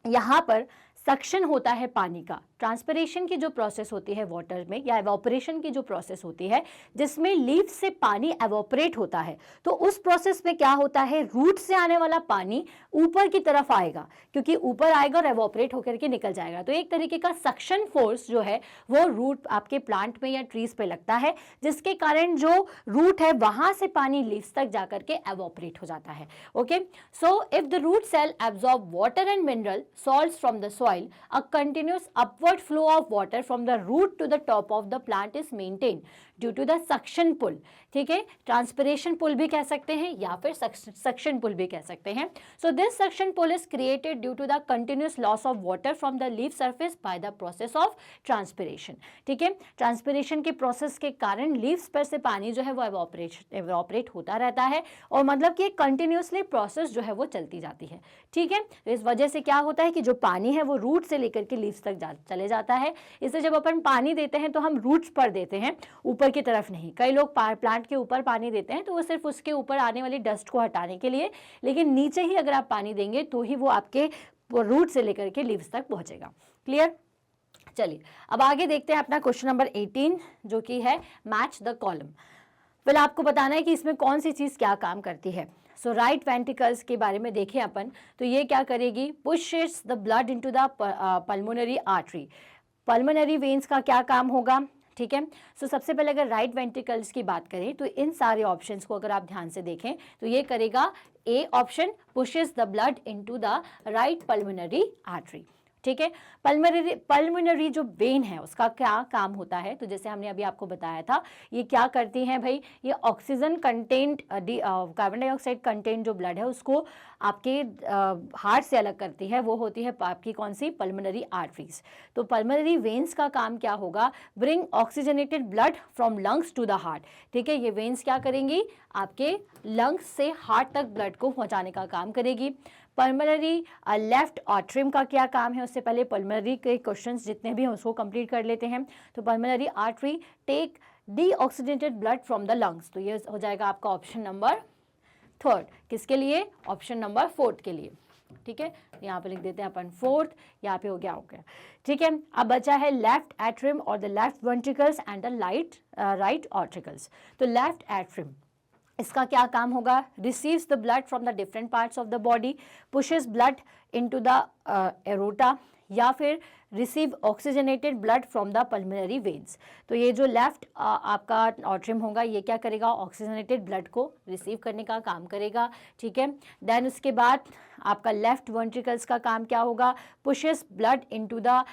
यहाँ पर सक्शन होता है पानी का। ट्रांसपिरेशन की जो प्रोसेस होती है वाटर में या एवोपरेशन की जो प्रोसेस होती है जिसमें लीफ से पानी एवोपरेट होता है, तो उस प्रोसेस में क्या होता है, रूट से आने वाला पानी ऊपर की तरफ आएगा, क्योंकि ऊपर आएगा और एवोपरेट होकर के निकल जाएगा। तो एक तरीके का सक्शन फोर्स जो है वो रूट आपके प्लांट में या ट्रीज पे लगता है, जिसके कारण जो रूट है वहां से पानी लीव्स तक जाकर के एवोपरेट हो जाता है। Okay, so if the root cell absorb water and mineral salts from the soil, a continuous upward flow of water from the root to the top of the plant is maintained due to the suction pull। ठीक है, ट्रांसपिरेशन पुल भी कह सकते हैं या फिर सक्शन पुल भी कह सकते हैं। So this suction pull is created due to the continuous loss of water from the leaf surface by the process of transpiration. ठीक है, ट्रांसपिरेशन के प्रोसेस के कारण लीव्स पर से पानी जो है वो एवोपरेट होता रहता है और मतलब कि कंटिन्यूअसली प्रोसेस जो है वो चलती जाती है। ठीक है, तो इस वजह से क्या होता है कि जो पानी है वो रूट से लेकर के लीव्स तक चले जाता है। इससे जब अपन पानी देते हैं तो हम रूट्स पर देते हैं, ऊपर की तरफ नहीं। कई लोग प्लांट के ऊपर पानी देते हैं तो वो सिर्फ उसके ऊपर आने वाली डस्ट को हटाने के लिए, लेकिन नीचे ही अगर आप पानी देंगे तो ही वो आपके रूट से लेकर के लीव्स तक पहुंचेगा। क्लियर? चलिए अब आगे देखते हैं अपना क्वेश्चन नंबर 18 जो कि है मैच द कॉलम। फिर आपको बताना है कि इसमें कौन सी चीज़ क्या काम करती है। सो राइट वेंट्रिकल्स के बारे में देखें अपन, तो ये क्या करेगी, pushes the blood into the pulmonary artery. Pulmonary veins का क्या काम होगा? ठीक है, सो सबसे पहले अगर राइट वेंट्रिकल्स की बात करें तो इन सारे ऑप्शंस को अगर आप ध्यान से देखें तो ये करेगा A option, pushes the blood into the right pulmonary artery. ठीक है, पल्मोनरी जो वेन है उसका क्या काम होता है, तो जैसे हमने अभी आपको बताया था, ये क्या करती हैं भाई, ये oxygen content carbon dioxide content जो ब्लड है उसको आपके हार्ट से अलग करती है, वो होती है आपकी कौन सी, पल्मोनरी आर्टरीज। तो पल्मोनरी वेन्स का काम क्या होगा, bring oxygenated blood from lungs to the heart. ठीक है, ये वेन्स क्या करेंगी, आपके लंग्स से हार्ट तक ब्लड को पहुंचाने का काम करेगी। पल्मोनरी लेफ्ट आर्टरी का क्या काम है, उससे पहले पल्मोनरी के क्वेश्चंस जितने भी हैं उसको कंप्लीट कर लेते हैं। तो pulmonary artery take deoxygenated blood from the lungs, तो ये हो जाएगा आपका ऑप्शन नंबर 3। किसके लिए, ऑप्शन नंबर 4 के लिए। ठीक है, यहाँ पे लिख देते हैं अपन 4th, यहाँ पे हो गया। ठीक है, अब बचा है लेफ्ट एट्रियम और the left ventricles and the right auricles. तो लेफ्ट एट्रियम इसका क्या काम होगा, receives the blood from the different parts of the body, pushes blood into the aorta, या फिर receive oxygenated blood from the pulmonary veins. तो ये जो लेफ्ट आपका आर्टरियम होगा ये क्या करेगा, ऑक्सीजनेटेड ब्लड को रिसीव करने का काम करेगा। ठीक है, देन उसके बाद आपका लेफ्ट वेंट्रिकल्स का काम क्या होगा, pushes blood into the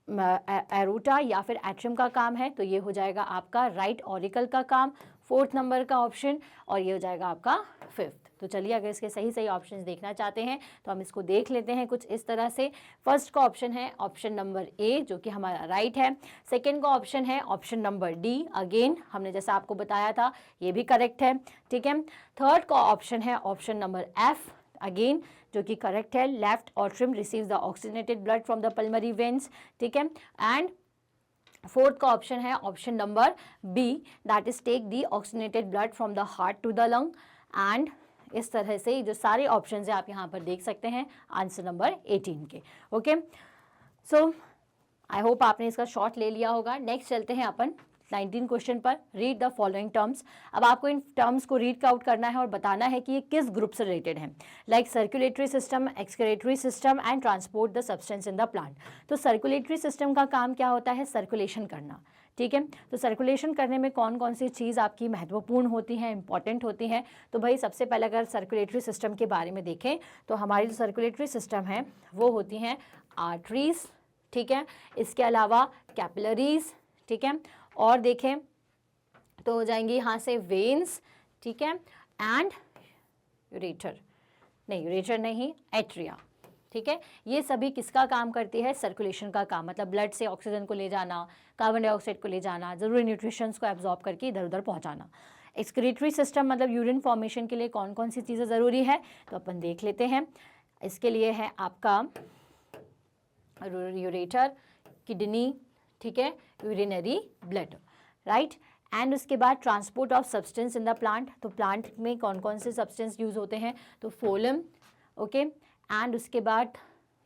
aorta या फिर एट्रियम का काम है, तो ये हो जाएगा आपका राइट ऑरिकल का काम, 4th नंबर का ऑप्शन, और ये हो जाएगा आपका 5th। तो चलिए अगर इसके सही सही ऑप्शंस देखना चाहते हैं तो हम इसको देख लेते हैं कुछ इस तरह से। फर्स्ट का ऑप्शन है ऑप्शन नंबर ए जो कि हमारा राइट है। सेकंड का ऑप्शन है ऑप्शन नंबर डी, अगेन हमने जैसा आपको बताया था ये भी करेक्ट है। ठीक है, थर्ड का ऑप्शन है ऑप्शन नंबर एफ, अगेन जो कि करेक्ट है, left atrium receives the oxygenated blood from the pulmonary veins. ठीक है, एंड 4th का ऑप्शन है option number B, that is take the oxygenated blood from the heart to the lung. And इस तरह से जो सारे ऑप्शंस हैं आप यहाँ पर देख सकते हैं आंसर नंबर 18 के। ओके, सो आई होप आपने इसका शॉर्ट ले लिया होगा। नेक्स्ट चलते हैं अपन 19 क्वेश्चन पर रीड द फॉलोइंग टर्म्स। अब आपको इन टर्म्स को रीड आउट करना है और बताना है कि ये किस ग्रुप से रिलेटेड हैं, like circulatory system, excretory system and transport the substance in the plant. तो सर्कुलेटरी सिस्टम का काम क्या होता है, सर्कुलेशन करना, ठीक है। तो सर्कुलेशन करने में कौन कौन सी चीज़ आपकी महत्वपूर्ण होती है, इंपॉर्टेंट होती है। तो भाई सबसे पहले अगर सर्कुलेटरी सिस्टम के बारे में देखें तो हमारी जो सर्कुलेटरी सिस्टम है वो होती हैं आर्टरीज, ठीक है, इसके अलावा कैपिलरीज, ठीक है, और देखें तो हो जाएंगी यहाँ से वेन्स, ठीक है, एंड यूरेटर, नहीं यूरेटर नहीं, एट्रिया, ठीक है। ये सभी किसका काम करती है, सर्कुलेशन का काम, मतलब ब्लड से ऑक्सीजन को ले जाना, कार्बन डाइऑक्साइड को ले जाना, ज़रूरी न्यूट्रिशंस को एब्जॉर्ब करके इधर उधर पहुंचाना। एक्सक्रीटरी सिस्टम मतलब यूरिन फॉर्मेशन के लिए कौन कौन सी चीज़ें ज़रूरी है तो अपन देख लेते हैं। इसके लिए है आपका यूरेटर, किडनी, ठीक है, यूरिनरी ब्लड, राइट। एंड उसके बाद transport of substance in the plant, तो प्लांट में कौन कौन से सब्सटेंस यूज़ होते हैं, तो फोलम, ओके, एंड उसके बाद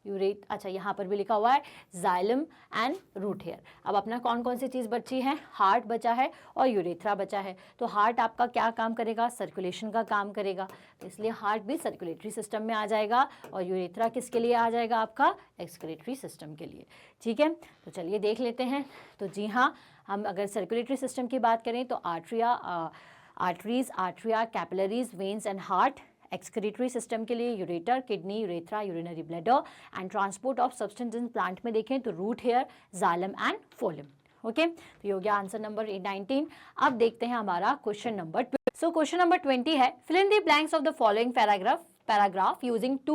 यूरेट, अच्छा यहाँ पर भी लिखा हुआ है जाइलम एंड रूट हेयर। अब अपना कौन कौन सी चीज़ बची है, हार्ट बचा है और यूरेथ्रा बचा है। तो हार्ट आपका क्या काम करेगा, सर्कुलेशन का काम करेगा, तो इसलिए हार्ट भी सर्कुलेटरी सिस्टम में आ जाएगा और यूरेथ्रा किसके लिए आ जाएगा, आपका एक्सक्रीटरी सिस्टम के लिए, ठीक है। तो चलिए देख लेते हैं। तो जी हाँ, हम अगर सर्कुलेटरी सिस्टम की बात करें तो arteries, atria, capillaries, veins and heart. Excretory system के लिए ureter, kidney, urethra, urinary bladder. And transport of substance in plant में देखें तो root hair, xylem and phloem. Okay, तो ये हो गया आंसर नंबर 19। अब देखते हैं हमारा question number 20। So question number 20 है, fill in the blanks of the following paragraph using two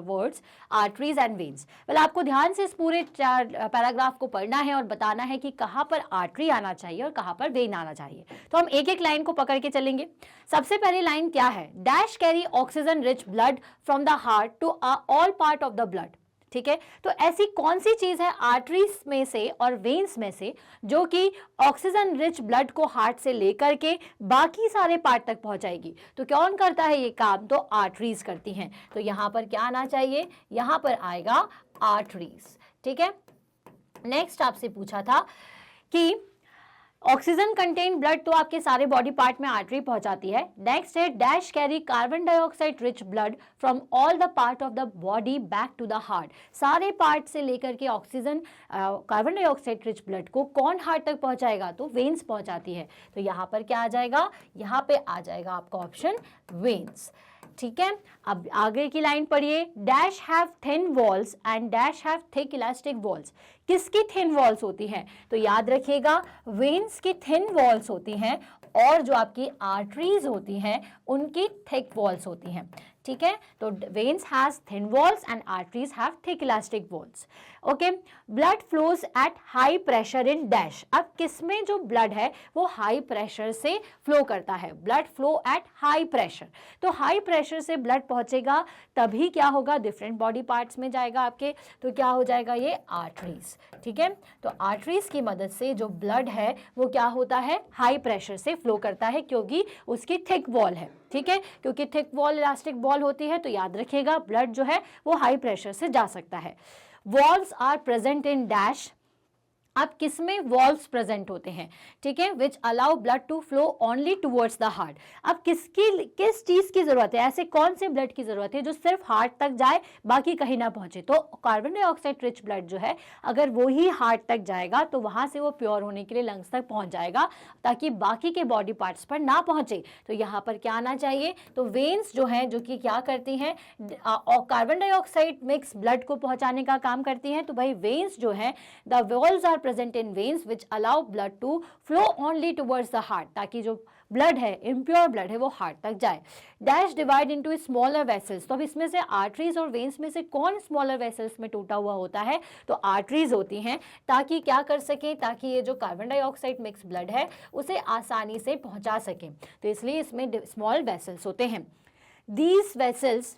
words arteries and veins. Well आपको ध्यान से इस पूरे पैराग्राफ को पढ़ना है और बताना है कि कहाँ पर आर्टरी आना चाहिए और कहाँ पर वेन आना चाहिए। तो हम एक एक लाइन को पकड़ के चलेंगे। सबसे पहली लाइन क्या है, dash carry oxygen rich blood from the heart to all part of the blood, ठीक है। तो ऐसी कौन सी चीज है आर्टरीज में से और वेन्स में से जो कि ऑक्सीजन रिच ब्लड को हार्ट से लेकर के बाकी सारे पार्ट तक पहुंचाएगी। तो कौन करता है ये काम, तो आर्टरीज करती हैं। तो यहां पर क्या आना चाहिए, यहां पर आएगा आर्टरीज, ठीक है। नेक्स्ट आपसे पूछा था कि ऑक्सीजन कंटेन ब्लड तो आपके सारे बॉडी पार्ट में आर्टरी पहुंचाती है। नेक्स्ट है dash carry carbon dioxide rich blood from all the part of the body back to the heart. सारे पार्ट से लेकर के oxygen carbon dioxide rich blood को कौन हार्ट तक पहुंचाएगा, तो वेन्स पहुंचाती है। तो यहाँ पर क्या आ जाएगा, यहाँ पे आ जाएगा आपका ऑप्शन वेन्स, ठीक है। अब आगे की लाइन पढ़िए, dash have thin walls and dash have thick elastic walls. किसकी थिन वॉल्स होती हैं, तो याद रखिएगा वेन्स की थिन वॉल्स होती हैं और जो आपकी आर्टरीज होती हैं उनकी थिक वॉल्स होती हैं, ठीक है। तो veins has thin walls and arteries have thick elastic walls, okay. Blood flows at high pressure in dash. अब किसमें जो ब्लड है वो हाई प्रेशर से फ्लो करता है, blood flow at high pressure. तो हाई प्रेशर से ब्लड पहुंचेगा तभी क्या होगा, डिफरेंट बॉडी पार्ट्स में जाएगा आपके, तो क्या हो जाएगा ये आर्टरीज, ठीक है। तो आर्टरीज की मदद से जो ब्लड है वो क्या होता है, हाई प्रेशर से फ्लो करता है क्योंकि उसकी थिक वॉल है, ठीक है। क्योंकि थिक वॉल इलास्टिक वॉल होती है तो याद रखिएगा ब्लड जो है वो हाई प्रेशर से जा सकता है। Valves are present in dash. अब किसमें वॉल्व्स प्रेजेंट होते हैं, ठीक है, which allow blood to flow only towards the heart. अब किस चीज की जरूरत है, ऐसे कौन से ब्लड की जरूरत है जो सिर्फ हार्ट तक जाए बाकी कहीं ना पहुंचे, तो कार्बन डाइऑक्साइड रिच ब्लड जो है अगर वो ही हार्ट तक जाएगा तो वहां से वो प्योर होने के लिए लंग्स तक पहुंच जाएगा ताकि बाकी के बॉडी पार्ट्स पर ना पहुंचे। तो यहाँ पर क्या आना चाहिए, तो वेन्स जो है जो कि क्या करती हैं, कार्बन डाइऑक्साइड मिक्स ब्लड को पहुंचाने का काम करती हैं। तो भाई वेन्स जो है, the valves are present in veins which allow blood to flow only towards the heart, ताकि जो ब्लड है, इम्प्योर ब्लड है, वो हार्ट तक जाए। Dash divide into smaller vessels. तो अब इसमें से आर्टरीज और वेन्स में से कौन स्मॉलर वेसल्स में टूटा हुआ होता है, तो आर्टरीज होती हैं, ताकि क्या कर सकें, ताकि ये जो कार्बन डाइऑक्साइड मिक्स ब्लड है उसे आसानी से पहुंचा सकें। तो इसलिए इसमें स्मॉल वेसल्स होते हैं। These vessels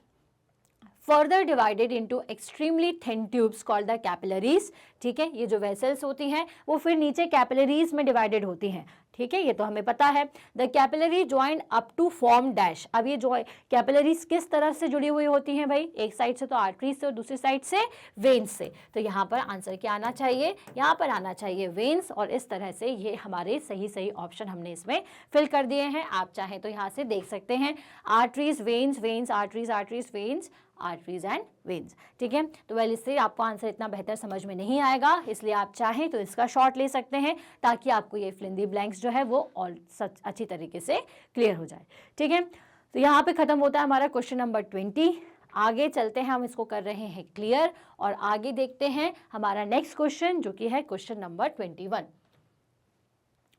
further divided into extremely thin tubes called the capillaries, ठीक है। ये जो वेसल्स होती हैं वो फिर नीचे कैपिलरीज में डिवाइडेड होती हैं। ठीक है, ये तो हमें पता है। The capillary join up to form dash. अब ये जो कैपिलरीज किस तरह से जुड़ी हुई होती हैं भाई, एक साइड से तो आर्टरीज से और दूसरी साइड से वेन्स से। तो यहाँ पर आंसर क्या आना चाहिए, यहाँ पर आना चाहिए वेन्स, और इस तरह से ये हमारे सही सही ऑप्शन हमने इसमें फिल कर दिए हैं। आप चाहें तो यहाँ से देख सकते हैं, arteries veins, veins arteries, arteries veins, arteries and veins. ठीक है, तो वेल इससे आपको आंसर इतना बेहतर समझ में नहीं आएगा, इसलिए आप चाहें तो इसका शॉर्ट ले सकते हैं ताकि आपको ये फिल इन द ब्लैंक्स जो है वो और अच्छी तरीके से क्लियर हो जाए। ठीक है, तो यहाँ पे खत्म होता है हमारा क्वेश्चन नंबर 20। आगे चलते हैं, हम इसको कर रहे हैं क्लियर, और आगे देखते हैं हमारा नेक्स्ट क्वेश्चन जो कि है question number 21।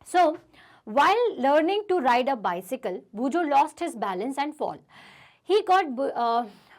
So while learning to ride a bicycle, Bujo lost his balance and fall. He got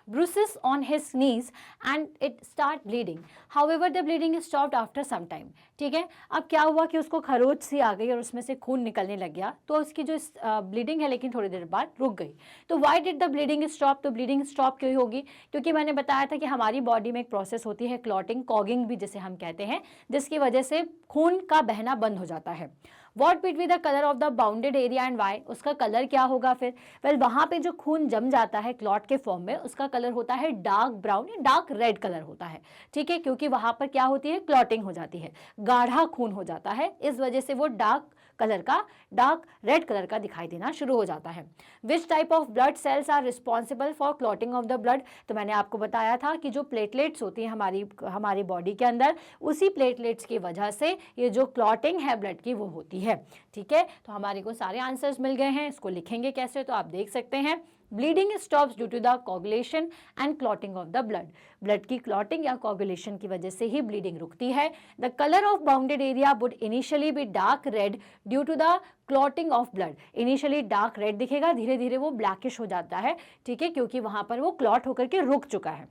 bruises on his knees and it start bleeding. However, the bleeding stopped after some time. ठीक है, अब क्या हुआ कि उसको खरोच सी आ गई और उसमें से खून निकलने लग गया, तो उसकी जो ब्लीडिंग है लेकिन थोड़ी देर बाद रुक गई। तो why did the bleeding stop, तो ब्लीडिंग स्टॉप क्यों होगी, क्योंकि मैंने बताया था कि हमारी बॉडी में एक प्रोसेस होती है क्लॉटिंग, कॉगिंग भी जिसे हम कहते हैं, जिसकी वजह से खून का बहना बंद हो जाता है। What will be the colour of the bounded area and why, उसका कलर क्या होगा फिर, वेल वहाँ पे जो खून जम जाता है क्लॉट के फॉर्म में, उसका कलर होता है डार्क ब्राउन या डार्क रेड कलर होता है। ठीक है, क्योंकि वहाँ पर क्या होती है, क्लॉटिंग हो जाती है, गाढ़ा खून हो जाता है, इस वजह से वो डार्क रेड कलर का दिखाई देना शुरू हो जाता है। Which type of blood cells are responsible for clotting of the blood, तो मैंने आपको बताया था कि जो प्लेटलेट्स होती हैं हमारी बॉडी के अंदर, उसी प्लेटलेट्स की वजह से ये जो क्लॉटिंग है ब्लड की वो होती है। ठीक है, तो हमारे को सारे आंसर्स मिल गए हैं, इसको लिखेंगे कैसे, तो आप देख सकते हैं, bleeding stops due to the coagulation and clotting of the blood, blood की क्लॉटिंग या कोगुलेशन की वजह से ही ब्लीडिंग रुकती है। The colour of bounded area would initially be dark red due to the clotting of blood, initially dark red दिखेगा, धीरे धीरे वो ब्लैकिश हो जाता है। ठीक है, क्योंकि वहां पर वो क्लॉट होकर के रुक चुका है।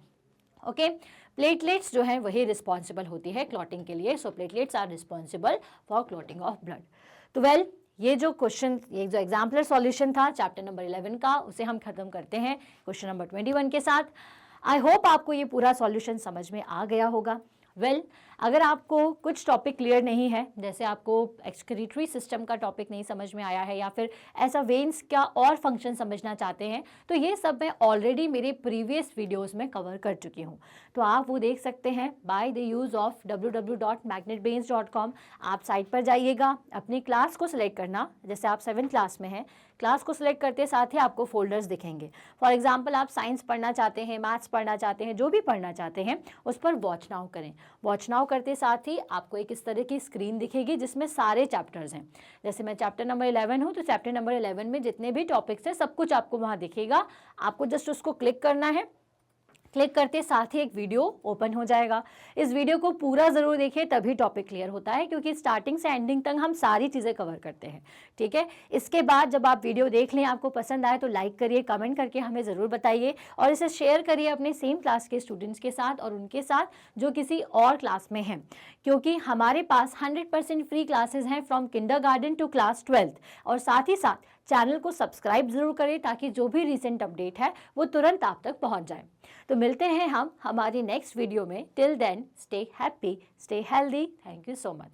ओके, प्लेटलेट्स जो है वही रिस्पॉन्सिबल होती है क्लॉटिंग के लिए, so platelets are responsible for clotting of blood. तो वेल ये जो क्वेश्चन, ये जो एग्जाम्पलर सॉल्यूशन था चैप्टर नंबर 11 का, उसे हम खत्म करते हैं क्वेश्चन नंबर 21 के साथ। आई होप आपको ये पूरा सॉल्यूशन समझ में आ गया होगा। वेल अगर आपको कुछ टॉपिक क्लियर नहीं है, जैसे आपको एक्सक्रीटरी सिस्टम का टॉपिक नहीं समझ में आया है, या फिर ऐसा वेन्स का और फंक्शन समझना चाहते हैं, तो ये सब मैं ऑलरेडी मेरे प्रीवियस वीडियोस में कवर कर चुकी हूँ, तो आप वो देख सकते हैं by the use of www.magnetbrains.com। आप साइट पर जाइएगा, अपनी क्लास को सिलेक्ट करना, जैसे आप 7th क्लास में हैं, क्लास को सिलेक्ट करते साथ ही आपको फोल्डर्स दिखेंगे। फॉर एग्जांपल आप साइंस पढ़ना चाहते हैं, मैथ्स पढ़ना चाहते हैं, जो भी पढ़ना चाहते हैं उस पर वॉच नाउ करें। वॉच नाउ करते साथ ही आपको एक इस तरह की स्क्रीन दिखेगी जिसमें सारे चैप्टर्स हैं। जैसे मैं चैप्टर नंबर 11 हूँ, तो चैप्टर नंबर 11 में जितने भी टॉपिक्स हैं सब कुछ आपको वहाँ दिखेगा। आपको जस्ट उसको क्लिक करना है, क्लिक करते साथ ही एक वीडियो ओपन हो जाएगा। इस वीडियो को पूरा ज़रूर देखिए, तभी टॉपिक क्लियर होता है, क्योंकि स्टार्टिंग से एंडिंग तक हम सारी चीज़ें कवर करते हैं। ठीक है, इसके बाद जब आप वीडियो देख लें, आपको पसंद आए तो लाइक करिए, कमेंट करके हमें ज़रूर बताइए, और इसे शेयर करिए अपने सेम क्लास के स्टूडेंट्स के साथ और उनके साथ जो किसी और क्लास में हैं, क्योंकि हमारे पास 100% फ्री क्लासेज हैं from kindergarten to class 12th। और साथ ही साथ चैनल को सब्सक्राइब ज़रूर करें ताकि जो भी रिसेंट अपडेट है वो तुरंत आप तक पहुंच जाए। तो मिलते हैं हम हमारी नेक्स्ट वीडियो में। Till then stay happy, stay healthy. Thank you so much.